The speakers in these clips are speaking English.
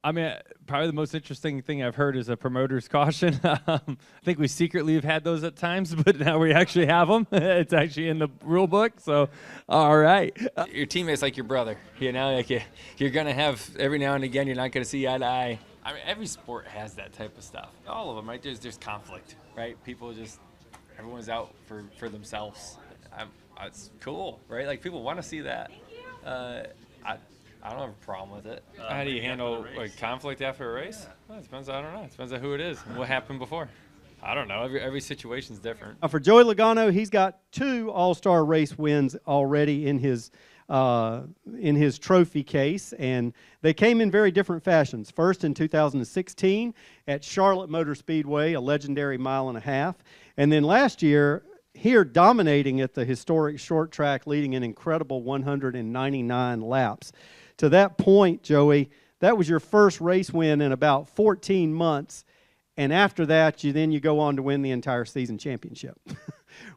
I mean, probably the most interesting thing I've heard is a promoter's caution. I think we secretly have had those at times, but now we actually have them. It's actually in the rule book. So, all right. Your teammate's like your brother, you know, like you're going to have every now and again, you're not going to see eye to eye. I mean, every sport has that type of stuff. All of them, right? There's conflict, right? People just, everyone's out for themselves. It's cool, right? Like, people want to see that. I don't have a problem with it. How do you handle like conflict after a race? Well, it depends. I don't know. It depends on who it is and what happened before. I don't know. Every situation's different. For Joey Logano, he's got 2 All-Star race wins already in his trophy case, and they came in very different fashions. First in 2016 at Charlotte Motor Speedway, a legendary 1.5 miles, and then last year here dominating at the historic short track, leading an incredible 199 laps. To that point, Joey, that was your first race win in about 14 months, and after that, you go on to win the entire season championship.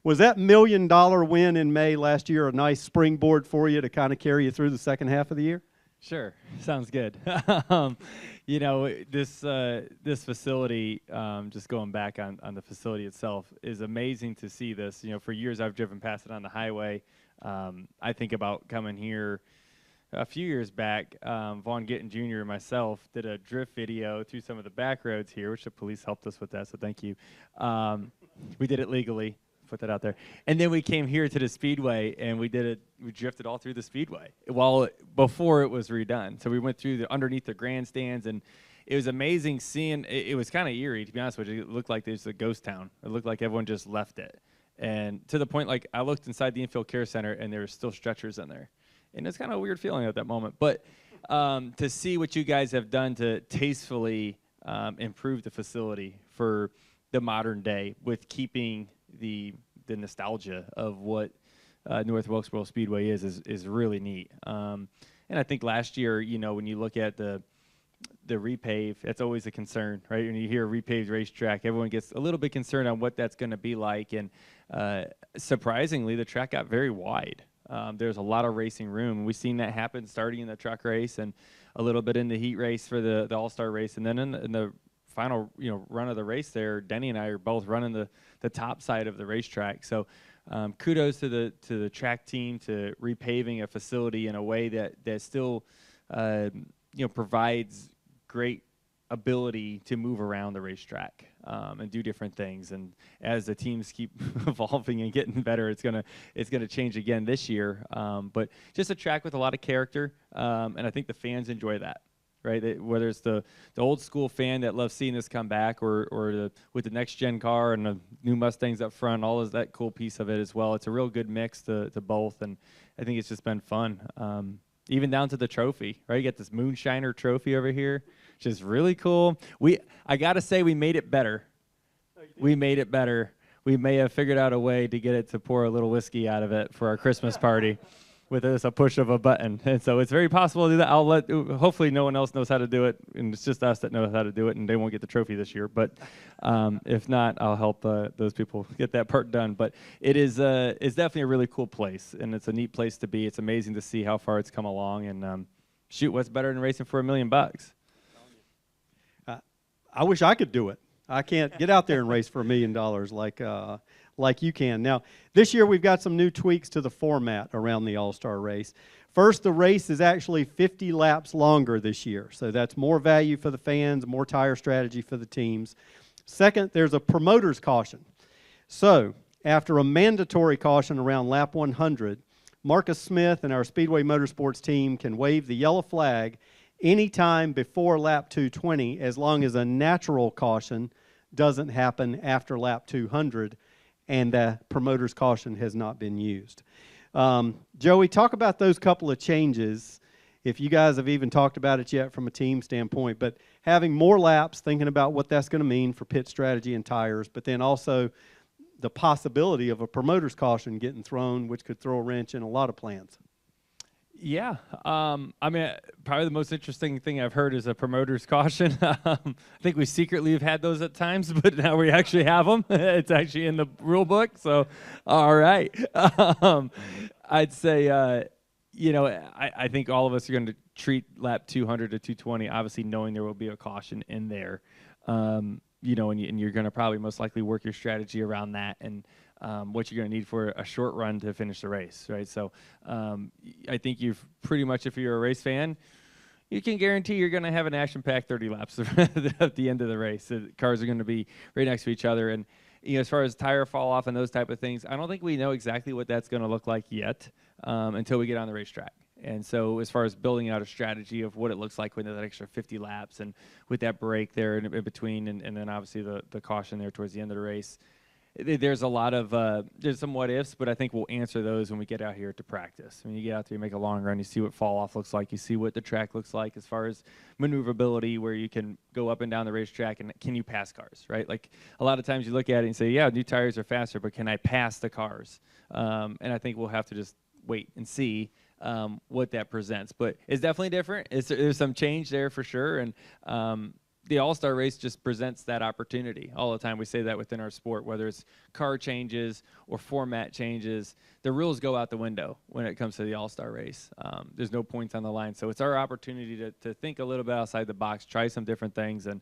Was that $1 million win in May last year a nice springboard for you to kind of carry you through the second half of the year? Sure, sounds good. You know, this facility, just going back on the facility itself, is amazing to see this. You know, for years I've driven past it on the highway. I think about coming here. A few years back, Vaughn Gittin Jr. and myself did a drift video through some of the back roads here, which the police helped us with that, so thank you. We did it legally, put that out there. And then we came here to the Speedway, and we drifted all through the Speedway before it was redone. So we went through underneath the grandstands, and it was amazing seeing, it was kind of eerie, to be honest with you. It looked like there's a ghost town. It looked like everyone just left it. And to the point, like, I looked inside the infield care center, and there were still stretchers in there. And it's kind of a weird feeling at that moment. But to see what you guys have done to tastefully improve the facility for the modern day with keeping the nostalgia of what North Wilkesboro Speedway is really neat. And I think last year, you know, when you look at the repave, that's always a concern, right? When you hear a repaved racetrack, everyone gets a little bit concerned on what that's going to be like. And surprisingly, the track got very wide. There's a lot of racing room. We've seen that happen starting in the truck race and a little bit in the heat race for the All-Star race. And then in the final run of the race there, Denny and I are both running the top side of the racetrack. So kudos to the track team to repaving a facility in a way that still provides great ability to move around the racetrack and do different things. And as the teams keep evolving and getting better, it's gonna change again this year. But just a track with a lot of character, and I think the fans enjoy that, right? Whether it's the old school fan that loves seeing this come back, or with the next gen car and the new Mustangs up front, all of that cool piece of it as well. It's a real good mix to both, and I think it's just been fun. Even down to the trophy, right? You got this Moonshiner trophy over here, which is really cool. I gotta say, we made it better. We made it better. We may have figured out a way to get it to pour a little whiskey out of it for our Christmas party with just a push of a button. And so it's very possible to do that. Hopefully no one else knows how to do it, and it's just us that know how to do it, and they won't get the trophy this year. But if not, I'll help those people get that part done. But it's definitely a really cool place, and it's a neat place to be. It's amazing to see how far it's come along, and shoot, what's better than racing for $1 million? I wish I could do it. I can't get out there and race for $1 million like you can. Now, this year we've got some new tweaks to the format around the All-Star race. First, the race is actually 50 laps longer this year, so that's more value for the fans, more tire strategy for the teams. Second, there's a promoter's caution. So, after a mandatory caution around lap 100, Marcus Smith and our Speedway Motorsports team can wave the yellow flag anytime before lap 220, as long as a natural caution doesn't happen after lap 200 and the promoter's caution has not been used. Joey, talk about those couple of changes, if you guys have even talked about it yet from a team standpoint, but having more laps, thinking about what that's going to mean for pit strategy and tires, but then also the possibility of a promoter's caution getting thrown, which could throw a wrench in a lot of plans. Yeah, I mean, probably the most interesting thing I've heard is a promoter's caution. I think we secretly have had those at times, but now we actually have them. It's actually in the rule book, so all right. I'd say, I think all of us are going to treat lap 200 to 220, obviously knowing there will be a caution in there. And you're going to probably most likely work your strategy around that and what you're going to need for a short run to finish the race, right? So I think you've pretty much, if you're a race fan, you can guarantee you're going to have an action-packed 30 laps at the end of the race. The cars are going to be right next to each other. And as far as tire fall off and those type of things, I don't think we know exactly what that's going to look like yet until we get on the racetrack. And so as far as building out a strategy of what it looks like with that extra 50 laps and with that break there in between and then obviously the caution there towards the end of the race, there's a lot of there's some what ifs, but I think we'll answer those when we get out here to practice. When you get out there, you make a long run, you see what fall off looks like, you see what the track looks like as far as maneuverability, where you can go up and down the racetrack, and can you pass cars, right? Like a lot of times you look at it and say, yeah, new tires are faster, but can I pass the cars? And I think we'll have to just wait and see what that presents. But it's definitely different. There's some change there for sure, and the All-Star race just presents that opportunity all the time. We say that within our sport, whether it's car changes or format changes, the rules go out the window when it comes to the All-Star race. There's no points on the line. So it's our opportunity to think a little bit outside the box, try some different things. And,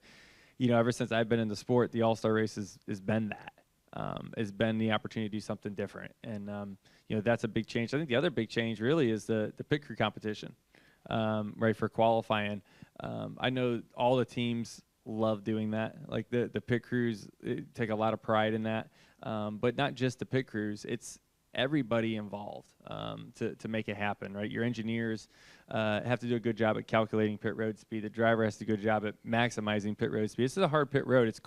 ever since I've been in the sport, the All-Star race has been that. Has been the opportunity to do something different. And, that's a big change. I think the other big change really is the pit crew competition, right, for qualifying. I know all the teams love doing that. Like the pit crews take a lot of pride in that. But not just the pit crews, it's everybody involved to make it happen, right? Your engineers have to do a good job at calculating pit road speed. The driver has to do a good job at maximizing pit road speed. This is a hard pit road. It's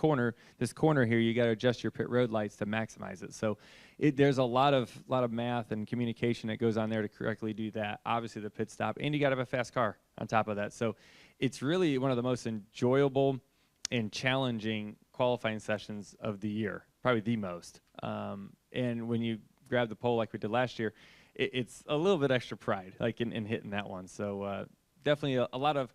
this corner here, you got to adjust your pit road lights to maximize it. So there's a lot of math and communication that goes on there to correctly do that. Obviously the pit stop, and you got to have a fast car on top of that. So it's really one of the most enjoyable and challenging qualifying sessions of the year, probably the most. And when you grab the pole like we did last year, it's a little bit extra pride, like in hitting that one. So definitely a lot of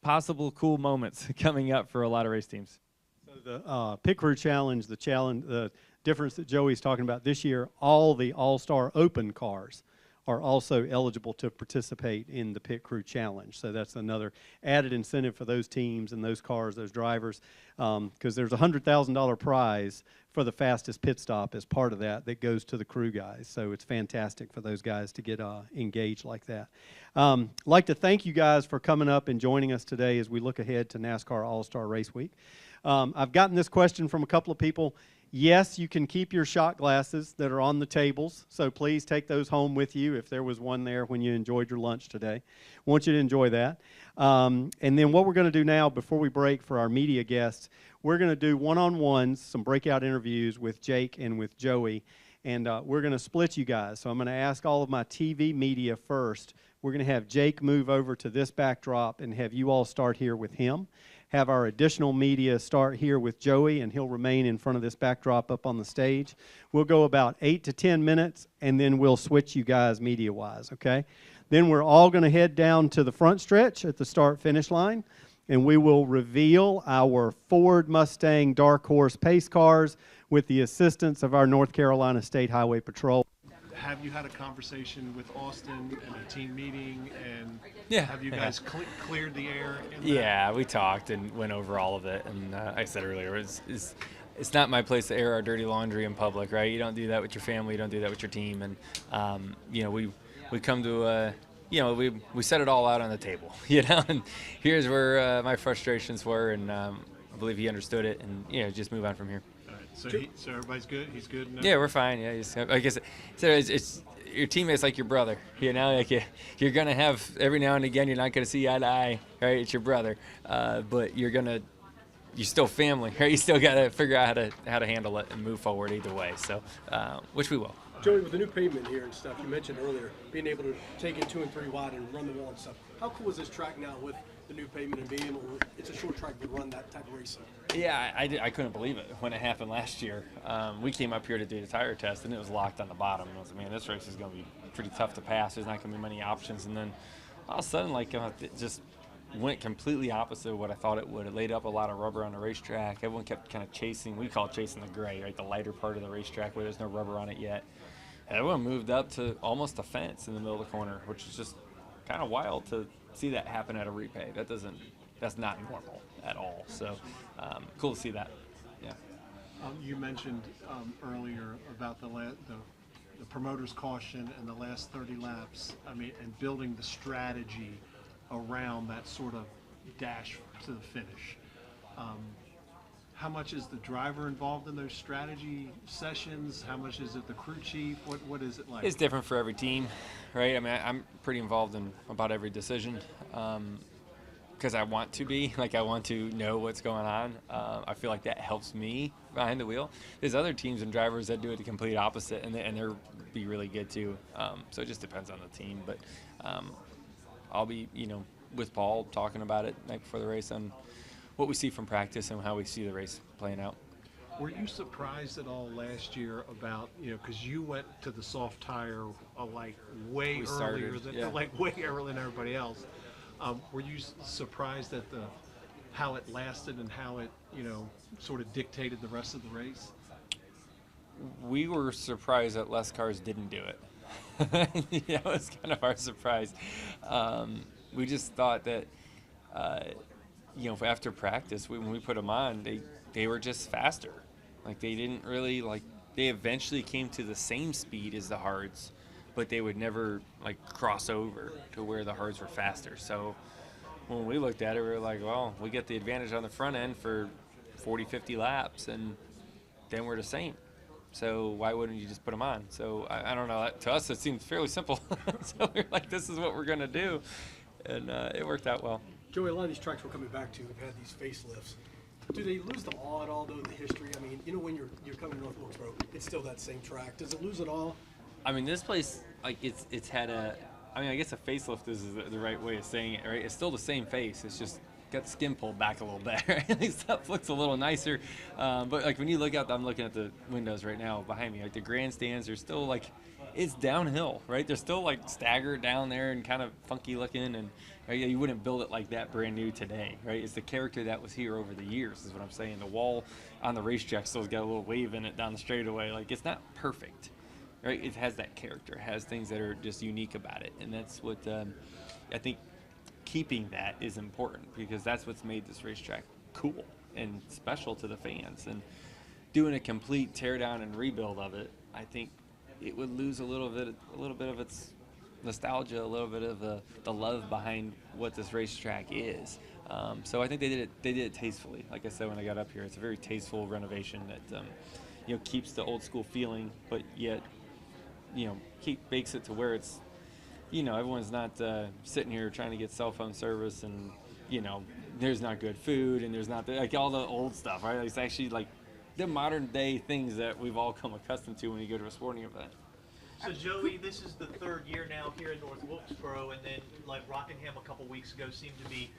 possible cool moments coming up for a lot of race teams. So the pit crew challenge, the difference that Joey's talking about this year, all the All-Star Open cars are also eligible to participate in the pit crew challenge. So that's another added incentive for those teams and those cars, those drivers, because there's a $100,000 prize for the fastest pit stop as part of that goes to the crew guys. So it's fantastic for those guys to get engaged like that. I'd like to thank you guys for coming up and joining us today as we look ahead to NASCAR All-Star Race Week. I've gotten this question from a couple of people. Yes, you can keep your shot glasses that are on the tables, so please take those home with you if there was one there when you enjoyed your lunch today. I want you to enjoy that. And then what we're going to do now before we break for our media guests, we're going to do one-on-ones, some breakout interviews with Jake and with Joey, and we're going to split you guys. So I'm going to ask all of my TV media first. We're going to have Jake move over to this backdrop and have you all start here with him. Have our additional media start here with Joey, and he'll remain in front of this backdrop up on the stage. We'll go about 8 to 10 minutes, and then we'll switch you guys media-wise, okay? Then we're all going to head down to the front stretch at the start-finish line, and we will reveal our Ford Mustang Dark Horse pace cars with the assistance of our North Carolina State Highway Patrol. Have you had a conversation with Austin and a team meeting, and Yeah. have you guys cleared the air? Yeah, we talked and went over all of it. And like I said earlier, it's not my place to air our dirty laundry in public, right? You don't do that with your family. You don't do that with your team. And, we come to, we set it all out on the table, and here's where my frustrations were. And I believe he understood it, and, just move on from here. All right, so everybody's good? He's good? No? Yeah, we're fine. Yeah, like I said, it's your teammate's like your brother. Like you're gonna have every now and again. You're not gonna see eye to eye, right? It's your brother, but you're still family, right? You still gotta figure out how to handle it and move forward either way. So, which we will. Joey, with the new pavement here and stuff, you mentioned earlier being able to take it 2 and 3 wide and run the wall and stuff. How cool is this track now with the new pavement and being able to, it's a short track to run that type of racing? Yeah, I couldn't believe it when it happened last year. We came up here to do the tire test, and it was locked on the bottom. And I was like, man, this race is going to be pretty tough to pass. There's not going to be many options. And then all of a sudden, it just went completely opposite of what I thought it would. It laid up a lot of rubber on the racetrack. Everyone kept kind of chasing. We call it chasing the gray, right, the lighter part of the racetrack where there's no rubber on it yet. everyone moved up to almost a fence in the middle of the corner, which is just kind of wild to see that happen at a repay. That's not normal at all. So cool to see that. Yeah. You mentioned earlier about the promoter's caution and the last 30 laps. I mean, and building the strategy around that sort of dash to the finish. How much is the driver involved in those strategy sessions? How much is it the crew chief? What is it like? It's different for every team, right? I mean, I'm pretty involved in about every decision because I want to be. Like, I want to know what's going on. I feel like that helps me behind the wheel. There's other teams and drivers that do it the complete opposite, and they're be really good too. So it just depends on the team. But I'll be, with Paul talking about it night before the race on what we see from practice and how we see the race playing out. Were you surprised at all last year about, because you went to the soft tire way earlier than everybody else. Were you surprised at how it lasted and how it, sort of dictated the rest of the race? We were surprised that less cars didn't do it. That was kind of our surprise. We just thought that, after practice, when we put them on, they were just faster. Like, they didn't really, they eventually came to the same speed as the hards, but they would never, cross over to where the hards were faster. So when we looked at it, we were like, well, we get the advantage on the front end for 40, 50 laps, and then we're the same. So why wouldn't you just put them on? So I don't know. To us, it seemed fairly simple. So we're like, this is what we're going to do. And it worked out well. Joey, a lot of these tracks we're coming back to have had these facelifts. Do they lose the awe at all, though, the history? I mean, when you're coming to North Wilkesboro, it's still that same track. Does it lose it all? I mean, this place, it's had I guess a facelift is the right way of saying it, right? It's still the same face. It's just got the skin pulled back a little bit, right? Stuff looks a little nicer. But, when you look out, I'm looking at the windows right now behind me. The grandstands are still, it's downhill, right? They're still, staggered down there and kind of funky looking. And you wouldn't build it like that brand new today, right? It's the character that was here over the years is what I'm saying. The wall on the racetrack still's got a little wave in it down the straightaway. It's not perfect, right? It has that character. It has things that are just unique about it. And that's what I think keeping that is important, because that's what's made this racetrack cool and special to the fans. And doing a complete tear down and rebuild of it, I think it would lose a little bit of its nostalgia, a little bit of the love behind what this racetrack is. So I think they did it tastefully. Like I said when I got up here, it's a very tasteful renovation that keeps the old school feeling, but yet makes it to where it's everyone's not sitting here trying to get cell phone service, and there's not good food, and there's not all the old stuff, right? It's actually the modern day things that we've all come accustomed to when you go to a sporting event. So Joey, this is the third year now here in North Wilkesboro, and then Rockingham a couple weeks ago seemed to be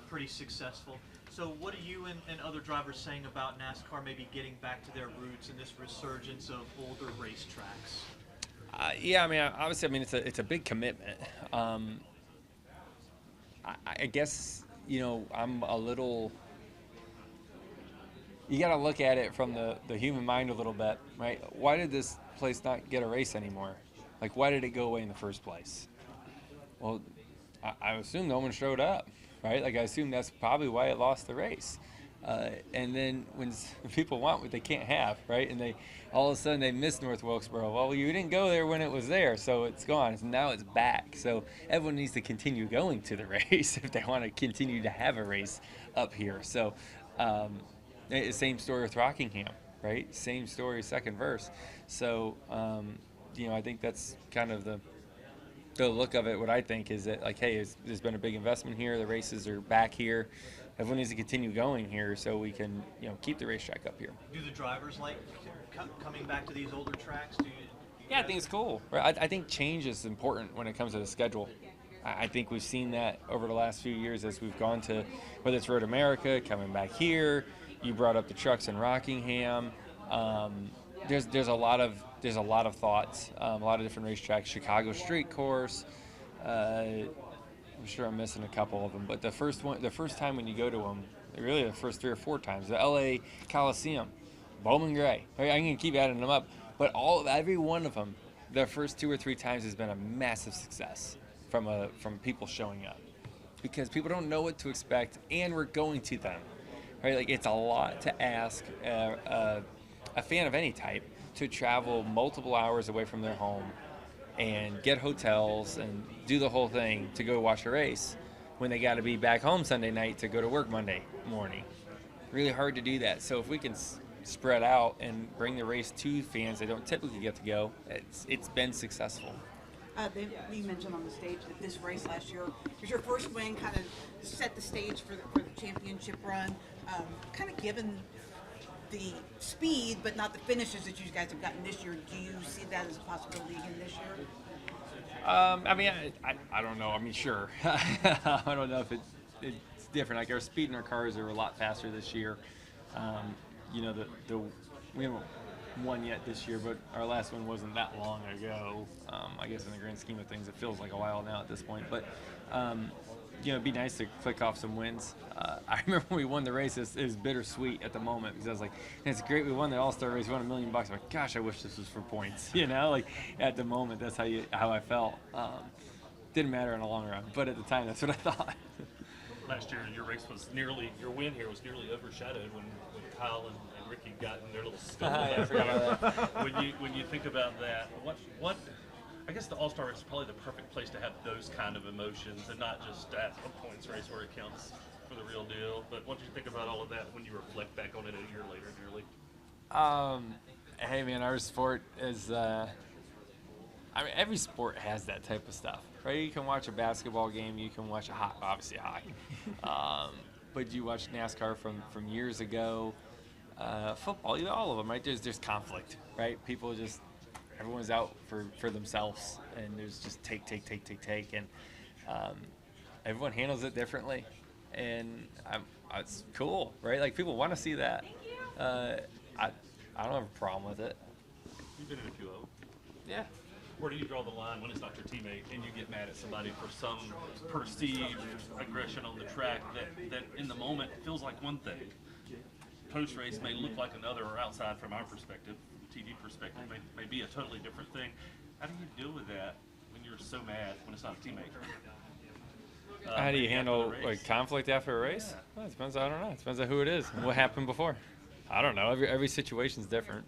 pretty successful. So what are you and other drivers saying about NASCAR maybe getting back to their roots and this resurgence of older racetracks? Yeah, I mean, obviously, it's a big commitment. I guess I'm a little. You got to look at it from the human mind a little bit, right? Why did this place not get a race anymore? Why did it go away in the first place? Well, I assume no one showed up, right? I assume that's probably why it lost the race. And then when people want what they can't have, right? And all of a sudden they miss North Wilkesboro. Well, you didn't go there when it was there, so it's gone. So now it's back. So everyone needs to continue going to the race if they want to continue to have a race up here. So same story with Rockingham, right? Same story, second verse. So, I think that's kind of the look of it. What I think is that, hey, there's been a big investment here. The races are back here. Everyone needs to continue going here so we can, keep the racetrack up here. Do the drivers like coming back to these older tracks? Yeah, I think it's cool. I think change is important when it comes to the schedule. I think we've seen that over the last few years as we've gone to, whether it's Road America, coming back here. You brought up the trucks in Rockingham. There's a lot of thoughts, a lot of different racetracks. Chicago Street Course. I'm sure I'm missing a couple of them, but the first time when you go to them, really the first 3 or 4 times, the LA Coliseum, Bowman Gray. I'm going to keep adding them up, but every one of them, the first 2 or 3 times has been a massive success from people showing up, because people don't know what to expect, and we're going to them, right? Like, it's a lot to ask a fan of any type to travel multiple hours away from their home and get hotels and do the whole thing to go watch a race when they got to be back home Sunday night to go to work Monday morning. Really hard to do that. So if we can spread out and bring the race to fans that don't typically get to go, it's been successful. You mentioned on the stage that this race last year was your first win, kind of set the stage for the championship run. Kind of given the speed, but not the finishes that you guys have gotten this year, do you see that as a possibility again this year? I mean, I don't know. I mean, sure. I don't know if it's different. Like, our speed in our cars are a lot faster this year. You know, we haven't won yet this year, but our last one wasn't that long ago. I guess in the grand scheme of things, it feels like a while now at this point. But you know, it'd be nice to click off some wins. I remember when we won the race, it was bittersweet at the moment, because I was like, it's great we won the AllStar race, we won $1 million. I'm like, gosh, I wish this was for points. You know, like, at the moment, that's how I felt. Didn't matter in the long run, but at the time, that's what I thought. Last year, your win here was nearly overshadowed when Kyle and Ricky got in their little scuffle. I forgot about that. When you think about that, what I guess the All-Star race is probably the perfect place to have those kind of emotions, and not just at a points race where it counts for the real deal. But once you think about all of that, when you reflect back on it a year later, nearly. Hey man, our sport is. I mean, every sport has that type of stuff, right? You can watch a basketball game, you can watch obviously hockey, but you watch NASCAR from years ago, football, you know, all of them, right? There's conflict, right? Everyone's out for themselves, and there's just take, and everyone handles it differently, and it's cool, right? Like, people want to see that. I don't have a problem with it. You've been in a few of them. Yeah. Where do you draw the line when it's not your teammate and you get mad at somebody for some perceived aggression on the track that in the moment feels like one thing? Post-race may look like another, or outside from our perspective, from the TV perspective, may be a totally different thing. How do you deal with that when you're so mad when it's not a teammate? How do you handle like conflict after a race? Yeah. Well, it depends. I don't know. It depends on who it is and what happened before. I don't know. Every situation's different.